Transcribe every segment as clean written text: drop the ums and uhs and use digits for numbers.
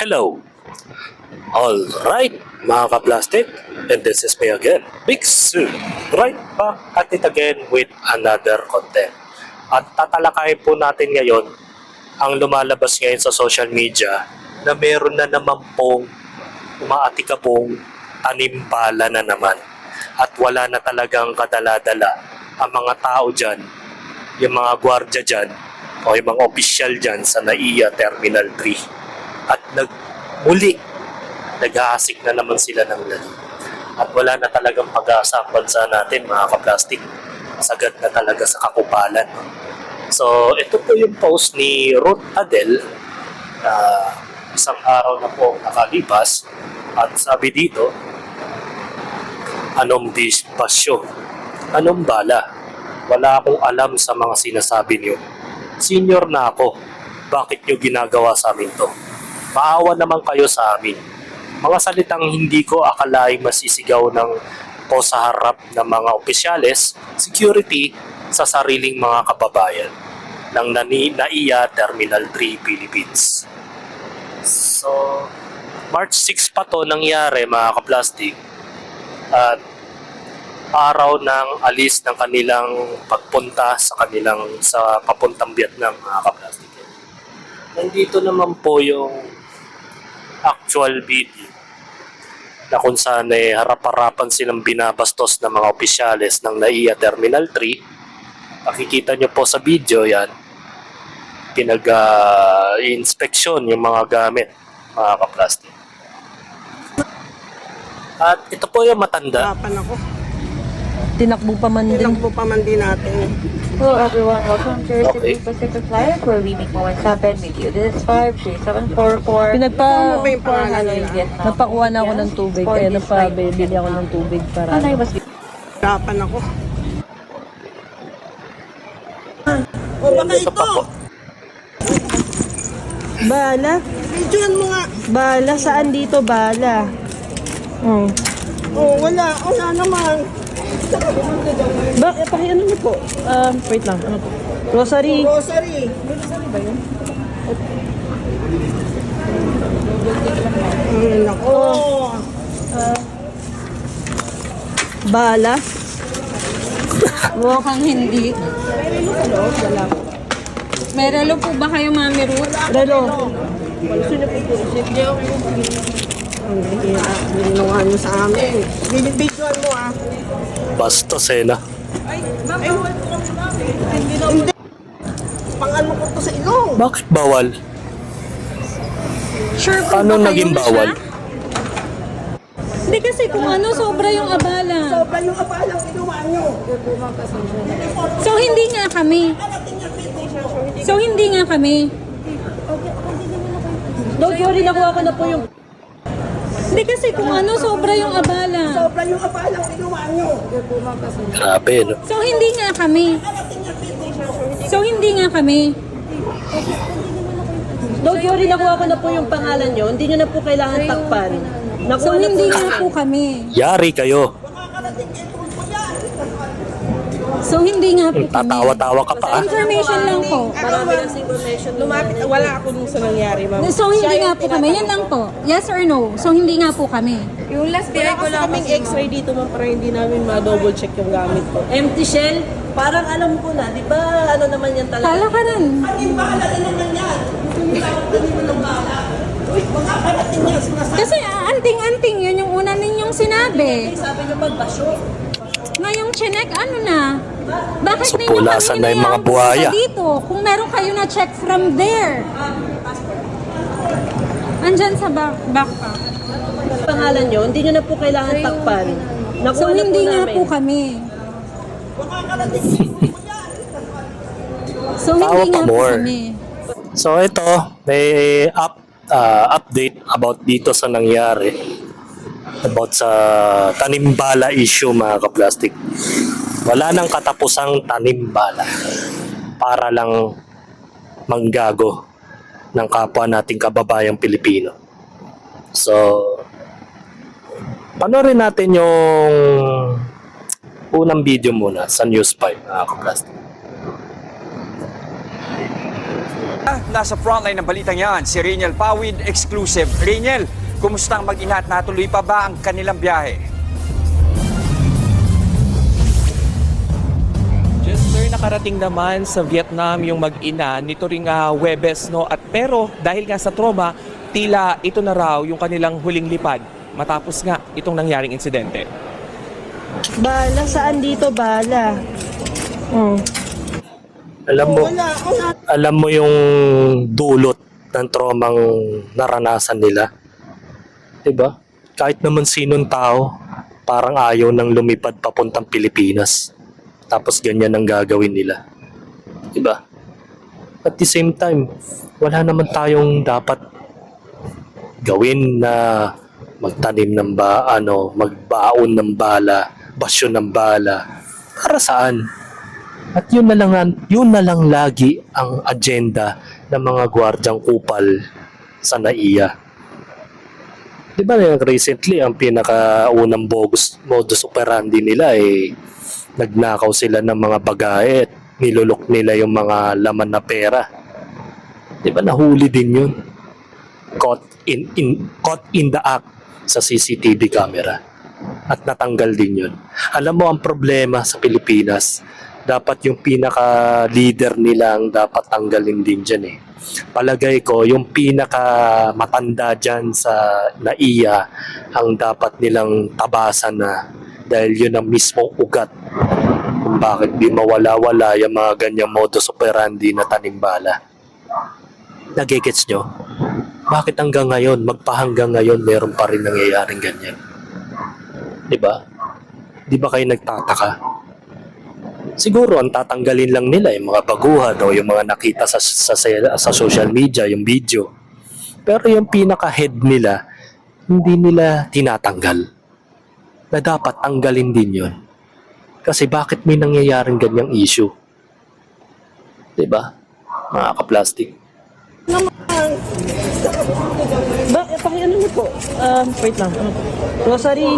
Hello! Alright, mga ka-plastic, and this is me again, Big Sue, right back at it again with another content. At tatalakayin po natin ngayon ang lumalabas ngayon sa social media na meron na naman pong umaatikabong tanimbala na naman. At wala na talagang kadala-dala ang mga tao dyan, yung mga gwardya dyan, o yung mga opisyal dyan sa NAIA Terminal 3. At muli, naghahasik na naman sila ng lalo. At wala na talagang pag-asa ang bansa natin, mga ka-plastic. Sagad na talaga sa kakupalan. So, ito po yung post ni Ruth Adel. Isang araw na po nakalipas. At sabi dito, anong dispasyo? Anong bala? Wala akong alam sa mga sinasabi niyo. Senior na ako. Bakit niyo ginagawa sa amin to? Maawa naman kayo sa amin. Mga salitang hindi ko akalaing masisigaw ng po sa harap ng mga opisyales, security sa sariling mga kababayan ng NAIA Terminal 3 Philippines. So, March 6 pa to nangyari, mga ka-plastic. At araw ng alis ng kanilang pagpunta sa papuntang Vietnam, mga ka-plastic. Nandito naman po yung actual video na kung saan harap-harapan silang binabastos ng mga opisyales ng NAIA Terminal 3. Makikita nyo po sa video yan, pinag-inspeksyon yung mga gamit, mga ka-plastic. At ito po yung matanda. Hirapan ako. Tinakbo pa man din. Tinakbo pa man din natin. Hello everyone, welcome to Okay. Cebu Pacific Flight where we make moments happen with you. This is 53744. Ano ba yung pangalan nila? Napakuha na ako ng tubig. Kaya napabili ako ng tubig para... Hanay was Hirapan ako. O baka Ito pa ito. po. Bala? Videoan mo nga. Bala? Saan dito bala? Oh. Oh, wala. Wala naman. Ano niyo po? Wait lang. Ano po? Rosary. Grocery. Ay, nako. Bala? mukhang hindi. May relo po ba kayo, Mami Ruth? Relo. Ang hira. Ginawa nyo sa amin. Videoan mo ah. Bastos na. Hindi. Pang-ano ko to sa ilong. Bakit bawal? Sure po Paano ba kayo naging na bawal? siya? Hindi kasi kung ano, sobra yung abala. Sobra yung abalang ginawa nyo. So hindi nga kami. So hindi nga kami. Don't worry, nakuha ko na po yung... Hindi kasi kung ano, sobra yung abala. Sobra yung abalang ginawa nyo. Grabe, no? So hindi nga kami. So hindi nga kami. Don't worry, nakuha ko na po yung pangalan nyo. Hindi nyo na po kailangan takpan. Nakuha So na po. hindi nga po kami. Yari kayo. So hindi nga po kami. Tatawa-tawa ka pa, ah. Information lang po. Marami ng information. Lumapit. Wala ako nung sa nangyari, ma'am. So hindi nga po kami. Yan lang po. Yes or no? So hindi nga po kami. Yung last Kaya ko lang kaming x-ray dito man para hindi namin ma-double check yung gamit ko. Empty shell? Parang alam ko na, di ba ano naman yan talaga? Kala ka rin. Kasi anting-anting yun yung una ninyong sinabi. Sabi nyo pagbasyo. Ngayong chinek, ano na? Bakit So, ninyo pulasan na yung mga hinayang buhaya. pumunta dito? Kung meron kayo na check from there. Andyan sa backpack. Pangalan nyo, hindi nyo na po kailangan takpan. Nakuha So na po hindi nga namin. po kami. So Tawa hindi pa nga po more. kami. So ito, may update about dito sa nangyari. About sa tanimbala issue, mga ka-plastic. Wala nang katapusang tanimbala para lang manggago ng kapwa nating kababayang Pilipino. So, panoorin natin yung unang video muna sa News 5, mga ka-plastic. na, nasa frontline ng balitang yan, si Reniel Pawid, exclusive. Reniel, kumusta ang mag-ina at natuloy pa ba ang kanilang biyahe? Jester, nakarating naman sa Vietnam yung mag-ina nito ring Huwebes, no? At pero dahil nga sa trauma, tila ito na raw yung kanilang huling lipad matapos nga itong nangyaring insidente. Bala, saan dito bala? Oh. Alam mo yung dulot ng traumang naranasan nila. 'Di ba? Kahit naman sinong tao, parang ayaw nang lumipad papuntang Pilipinas. Tapos ganyan ang gagawin nila. 'Di ba? At the same time, wala naman tayong dapat gawin na magtanim ng magbaon ng bala, basyo ng bala. Para saan? At yun na lang lagi ang agenda ng mga gwardyang kupal sa NAIA. Di ba recently ang pinakaunang modus operandi nila nagnakaw sila ng mga bagahe at nilulok nila yung mga laman na pera. Di ba nahuli din yun? Caught in the act sa CCTV camera. At natanggal din yun. Alam mo ang problema sa Pilipinas, dapat yung pinaka-leader nila ang dapat tanggalin din dyan eh. Palagay ko, yung pinaka-matanda dyan sa NAIA ang dapat nilang tabasan na dahil yun ang mismong ugat kung bakit di mawala-wala yung mga ganyang modus operandi na tanimbala. Nagigets nyo? Bakit hanggang ngayon, magpahanggang ngayon, meron pa rin nangyayaring ganyan? Diba? Di ba kayo nagtataka? Siguro ang tatanggalin lang nila yung mga baguhan o yung mga nakita sa social media, yung video. Pero yung pinaka-head nila, hindi nila tinatanggal. Na dapat tanggalin din yun. Kasi bakit may nangyayaring ganyang issue? Diba? Mga ka-plastic. Pakiano niyo po? Wait lang. Rosary.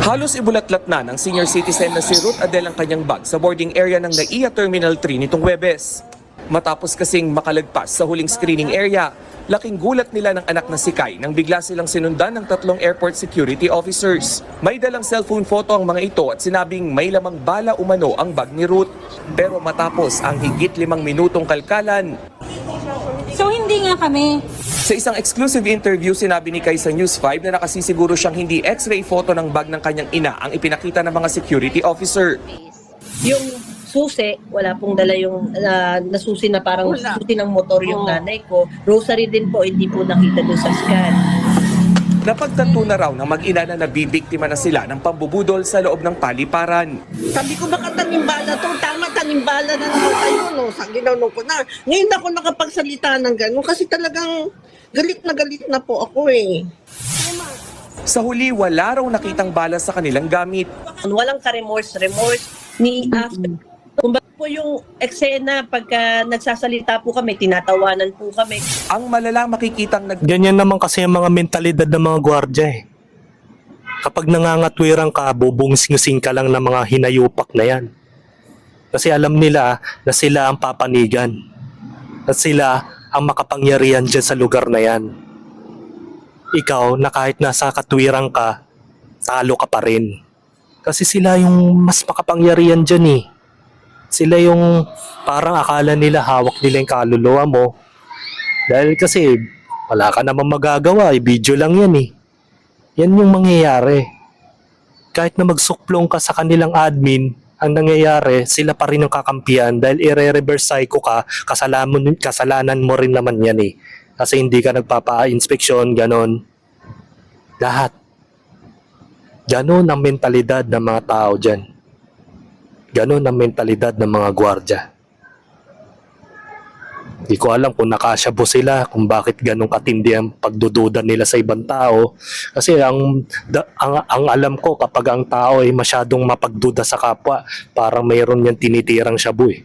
Halos ibulatlat na ng senior citizen na si Ruth Adele ang kanyang bag sa boarding area ng NAIA Terminal 3 nitong Huwebes. Matapos kasing makalagpas sa huling screening area, laking gulat nila ng anak na si Kai nang bigla silang sinundan ng 3 airport security officers. May dalang cellphone photo ang mga ito at sinabing may lamang bala umano ang bag ni Ruth. Pero matapos ang higit 5 minutong kalkalan, So hindi nga kami. sa isang exclusive interview, sinabi ni Kai sa News 5 na nakasisiguro siyang hindi x-ray photo ng bag ng kanyang ina ang ipinakita ng mga security officer. Yung susi, wala pong dala yung nasusi na parang susi ng motor yung nanay ko. Rosary din po, hindi po nakita doon sa scan. Napagtanto na raw ng mag-ina na nabibiktima na sila ng pambubudol sa loob ng paliparan. Sabi ko baka tanimbala to, tama tanimbala na naman kayo, no? Sa ginanong ko na. Ngayon ako nakapagsalita ng gano'n kasi talagang galit na po ako eh. Sa huli, wala raw nakitang bala sa kanilang gamit. Walang ka-remorse ni after. Kumbaga po yung eksena pagka nagsasalita po kami, tinatawanan po kami. Ang malala makikitang Ganyan naman kasi ang mga mentalidad ng mga gwardya eh. Kapag nangangatwirang ka, bubungsing ka lang ng mga hinayupak na yan. Kasi alam nila na sila ang papanigan. At sila ang makapangyarihan dyan sa lugar na yan. Ikaw na kahit nasa katwirang ka, talo ka pa rin. Kasi sila yung mas makapangyarihan dyan eh. Sila yung parang akala nila hawak nila yung kaluluwa mo. Dahil kasi wala ka namang magagawa, video lang yan eh. Yan yung mangyayari. Kahit na magsuklong ka sa kanilang admin, ang nangyayari, sila pa rin ang kakampihan dahil i-reverse psycho ka, kasalanan mo rin naman yan eh. Kasi hindi ka nagpapa-inspeksyon, ganon. Lahat. Ganon ang mentalidad ng mga tao dyan. Ganon ang mentalidad ng mga gwardya. Di ko alam kung nakasyabo sila, kung bakit ganong katindi ang pagdududa nila sa ibang tao. Kasi ang alam ko, kapag ang tao ay masyadong mapagduda sa kapwa, parang mayroon niyang tinitirang shabu eh.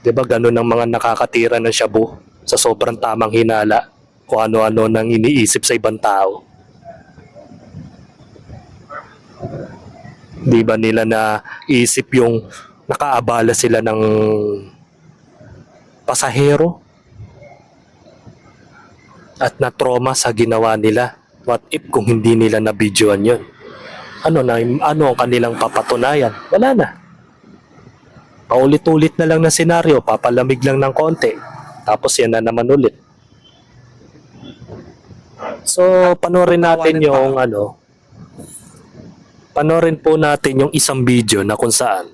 Diba ganon ang mga nakakatira ng shabu sa sobrang tamang hinala, kung ano-ano nang iniisip sa ibang tao. Di ba nila na isip yung nakaabala sila ng pasahero at na-trauma sa ginawa nila. What if kung hindi nila na-videoan yun? Ano ang kanilang papatunayan? Wala na. Paulit-ulit na lang na senaryo, papalamig lang ng konti. Tapos yan na naman ulit. So, panoorin natin yung panoorin po natin yung isang video na kung saan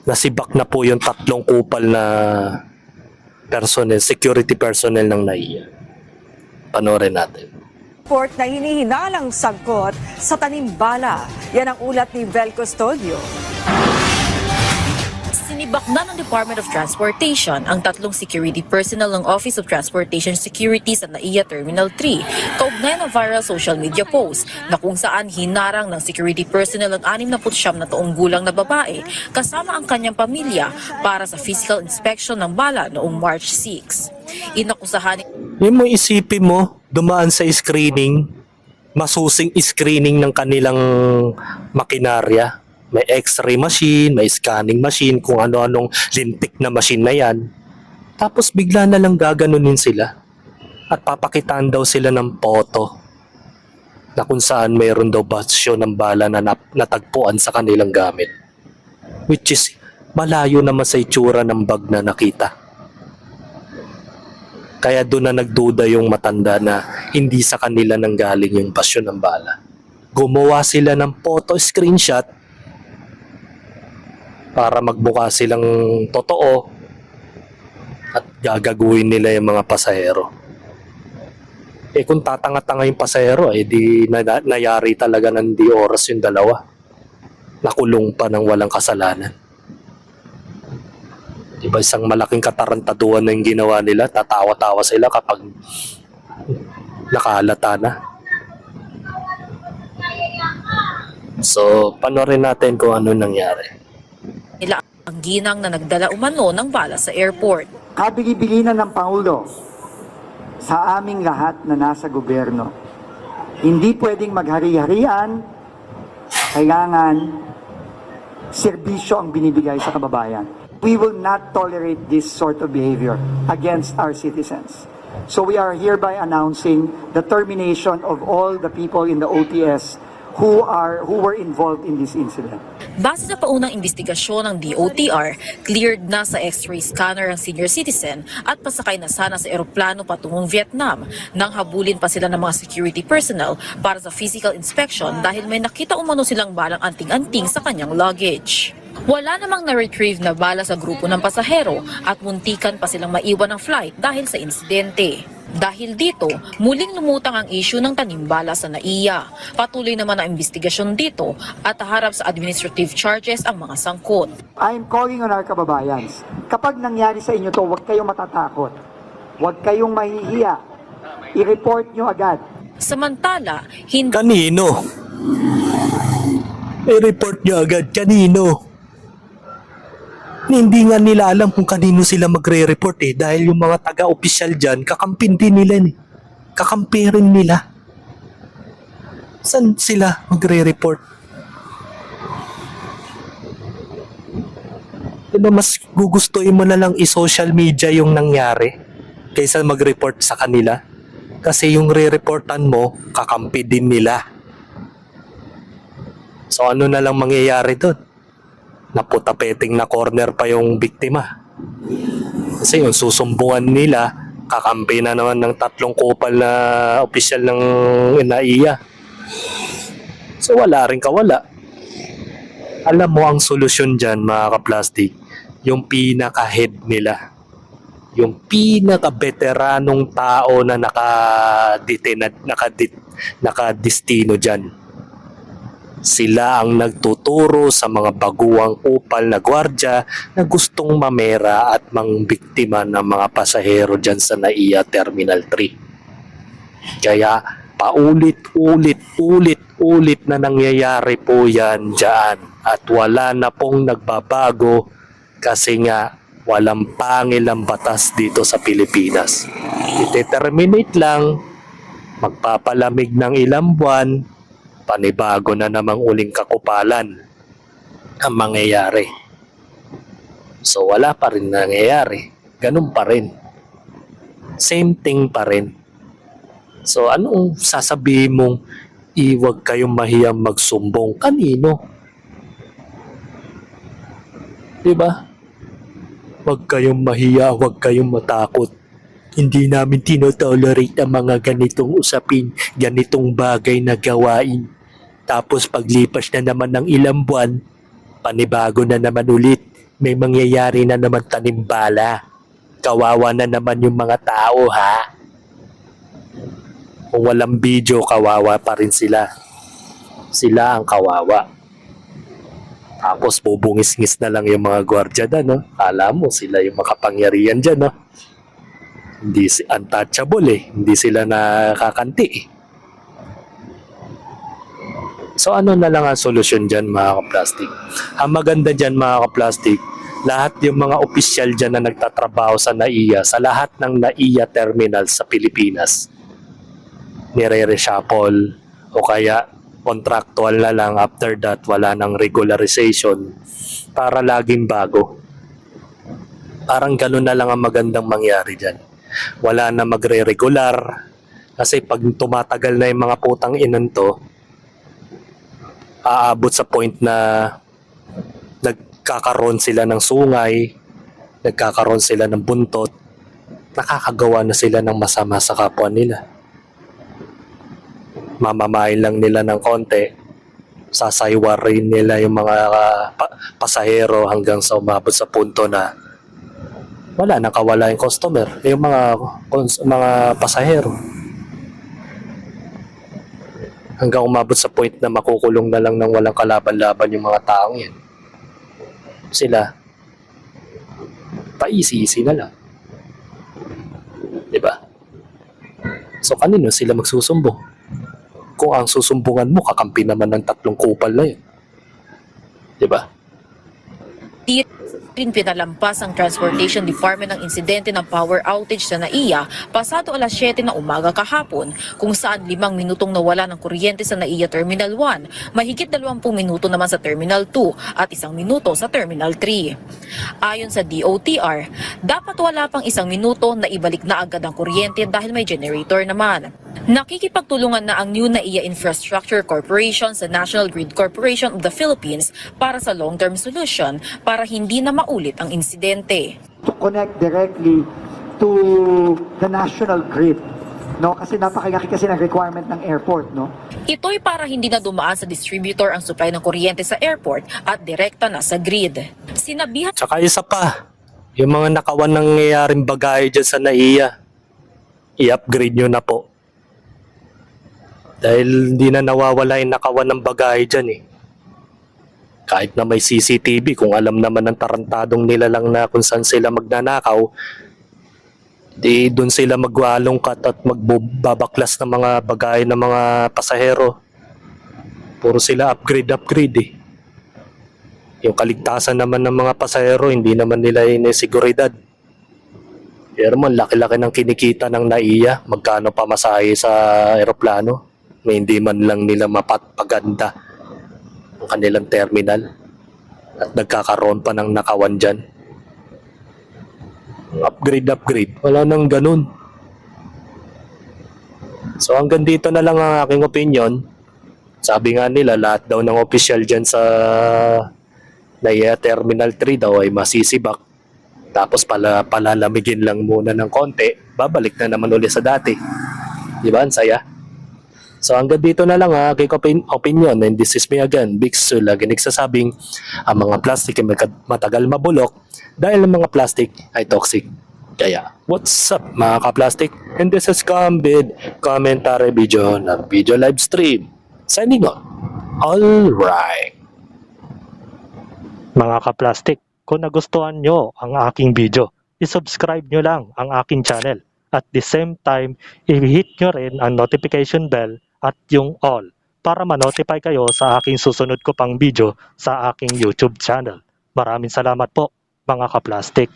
nasibak na po yung 3 kupal na personnel, security personnel ng NAIA. Panoorin natin. Report na hinihinalang sangkot sa tanimbala. Yan ang ulat ni Vel Custodio. Sinibak na ng Department of Transportation ang 3 security personnel ng Office of Transportation Security sa NAIA Terminal 3 kaugnay ng viral social media post na kung saan hinarang ng security personnel ang 69 na taong gulang na babae kasama ang kanyang pamilya para sa physical inspection ng bala noong March 6. Inakusahan Yung mo isipin mo, dumaan sa screening, masusing screening ng kanilang makinarya. May x-ray machine, may scanning machine, kung ano-anong lintik na machine na yan. Tapos bigla na lang gaganunin sila. At papakitaan daw sila ng photo na kung saan mayroon daw basyo ng bala na natagpuan sa kanilang gamit. Which is malayo naman sa itsura ng bag na nakita. Kaya doon na nagduda yung matanda na hindi sa kanila nanggaling yung basyo ng bala. Gumawa sila ng photo screenshot para magbuka silang totoo at gagaguhin nila yung mga pasahero. Eh kung tatanga-tanga yung pasahero, di nayari talaga ng di oras yung dalawa. Nakulong pa ng walang kasalanan. Diba isang malaking katarantaduhan na yung ginawa nila, tatawa-tawa sila kapag nakahalata na. So, panoorin natin kung ano nangyari. nila ang ginang na nagdala umano ng bala sa airport. Kabili-bilinan ng Pangulo sa aming lahat na nasa gobyerno. Hindi pwedeng maghari-harian, kailangan serbisyo ang binibigay sa kababayan. We will not tolerate this sort of behavior against our citizens. So we are hereby announcing the termination of all the people in the OTS who were involved in this incident. Base sa paunang investigasyon ng DOTR, cleared na sa x-ray scanner ang senior citizen at pasakay na sana sa eroplano patungong Vietnam nang habulin pa sila ng mga security personnel para sa physical inspection dahil may nakita umano silang balang anting-anting sa kanyang luggage. Wala namang na-retrieve na bala sa grupo ng pasahero at muntikan pa silang maiwan ng flight dahil sa insidente. Dahil dito, muling lumutang ang issue ng tanimbala sa NAIA. Patuloy naman ang investigasyon dito at harap sa administrative charges ang mga sangkot. I am calling on our kababayans. Kapag nangyari sa inyo to, huwag kayong matatakot. Huwag kayong mahihiya. I-report nyo agad. Samantala, hindi Kanino? I-report nyo agad. Kanino? Hindi nga nila alam kung kanino sila magre-report dahil yung mga taga-opisyal dyan, kakampin din nila kakampi rin nila. Saan sila magre-report? Diba mas gugustuhin mo na lang i-social media yung nangyari kaysa mag-report sa kanila? Kasi yung re-reportan mo, kakampi din nila. So ano na lang mangyayari doon? Naputapeting na corner pa yung biktima. Kasi yung susumbungan nila, kakampi na naman ng 3 kupal na opisyal ng NAIA. So wala rin kawala. Alam mo ang solusyon dyan mga ka-plastic, yung pinaka-head nila. Yung pinaka-veteranong tao na nakadistino dyan. Sila ang nagtuturo sa mga baguang kupal na gwardya na gustong mamera at mangbiktima ng mga pasahero dyan sa NAIA Terminal 3. Kaya paulit-ulit na nangyayari po yan dyan at wala na pong nagbabago kasi nga walang pangil ang batas dito sa Pilipinas. Ite-terminate lang, magpapalamig ng ilang buwan, panibago na namang uling kakupalan ang mangyayari. So wala pa rin nangyayari. ganun pa rin. Same thing pa rin. So anong sasabihin mong iwag kayong mahiyang magsumbong? Kanino? Diba? Huwag kayong mahiya, huwag kayong matakot. Hindi namin tinotolerate ang mga ganitong usapin, ganitong bagay na gawain. Tapos paglipas na naman ng ilang buwan, panibago na naman ulit. May mangyayari na naman tanimbala. Kawawa na naman yung mga tao, ha? Kung walang video, kawawa pa rin sila. Sila ang kawawa. Tapos bubungis-ngis na lang yung mga gwardiya na, no? Kala mo sila yung makapangyarihan dyan, no? Hindi untouchable eh. Hindi sila nakakanti eh. So ano na lang ang solusyon dyan, mga kaplastik? Ang maganda dyan, mga kaplastik, lahat yung mga opisyal dyan na nagtatrabaho sa NAIA, sa lahat ng NAIA terminal sa Pilipinas, nire-reshuffle o kaya contractual na lang, after that wala nang regularization para laging bago. Parang ganun na lang ang magandang mangyari dyan. Wala na magre-regular kasi pag tumatagal na yung mga putang inan to, aabot sa point na nagkakaroon sila ng sungay, nagkakaroon sila ng buntot, nakakagawa na sila ng masama sa kapwa nila. Mamamain lang nila ng konti, sasaywarin nila yung mga pasahero hanggang sa umabot sa punto na wala, nakawala yung customer, yung mga pasahero. Hanggang umabot sa point na makukulong na lang ng walang kalaban-laban yung mga taong yan. Sila, paisi-isi na lang. Diba? So kanino sila magsusumbong? Kung ang susumbungan mo, kakampi naman ng 3 kupal na yun. Diba? Di rin pinalampas ang Transportation Department ng insidente ng power outage sa NAIA pasado alas 7 ng umaga kahapon, kung saan 5 minutong nawala ng kuryente sa NAIA Terminal 1, mahigit 20 minuto naman sa Terminal 2 at 1 minuto sa Terminal 3. Ayon sa DOTR, dapat wala pang 1 minuto na ibalik na agad ang kuryente dahil may generator naman. Nakikipagtulungan na ang New NAIA Infrastructure Corporation sa National Grid Corporation of the Philippines para sa long-term solution para hindi na maulit ang insidente. To connect directly to the national grid, no? Kasi napakalaki kasi ng requirement ng airport, no? Ito'y para hindi na dumaan sa distributor ang supply ng kuryente sa airport at direkta na sa grid. Sinabihan Tsaka isa pa, yung mga nakawan nangyayaring bagahe dyan sa NAIA, i-upgrade nyo na po. Dahil hindi na nawawala yung nakawan ng bagahe dyan eh. Kahit na may CCTV, kung alam naman ng tarantadong nila lang na kung saan sila magnanakaw, di doon sila magwalongkat at magbabaklas ng mga bagahe ng mga pasahero. Puro sila upgrade eh. Yung kaligtasan naman ng mga pasahero, hindi naman nila inesiguridad. Pero man, laki-laki ng kinikita ng NAIA, magkano pamasahe sa eroplano, may hindi man lang nila mapaganda ang kanilang terminal at nagkakaroon pa ng nakawan dyan. Upgrade, wala nang ganun. So hanggang dito na lang ang aking opinion. Sabi nga nila, lahat daw ng official dyan sa NAIA Terminal 3 daw ay masisibak. Tapos palalamigin lang muna ng konti, babalik na naman ulit sa dati. Di ba? Ang saya. So hanggang dito na lang ang aking opinion, and this is me again, Big Su, lagi nagsasabing ang mga plastic ay matagal mabulok dahil ang mga plastic ay toxic. Kaya, what's up mga ka-plastic? And this is Cambid Commentary Video ng video live stream. Signing on. Alright. Mga ka-plastic, kung nagustuhan nyo ang aking video, isubscribe nyo lang ang aking channel. At the same time, i-hit nyo rin ang notification bell at yung all para ma-notify kayo sa aking susunod ko pang video sa aking YouTube channel. Maraming salamat po mga ka-plastic.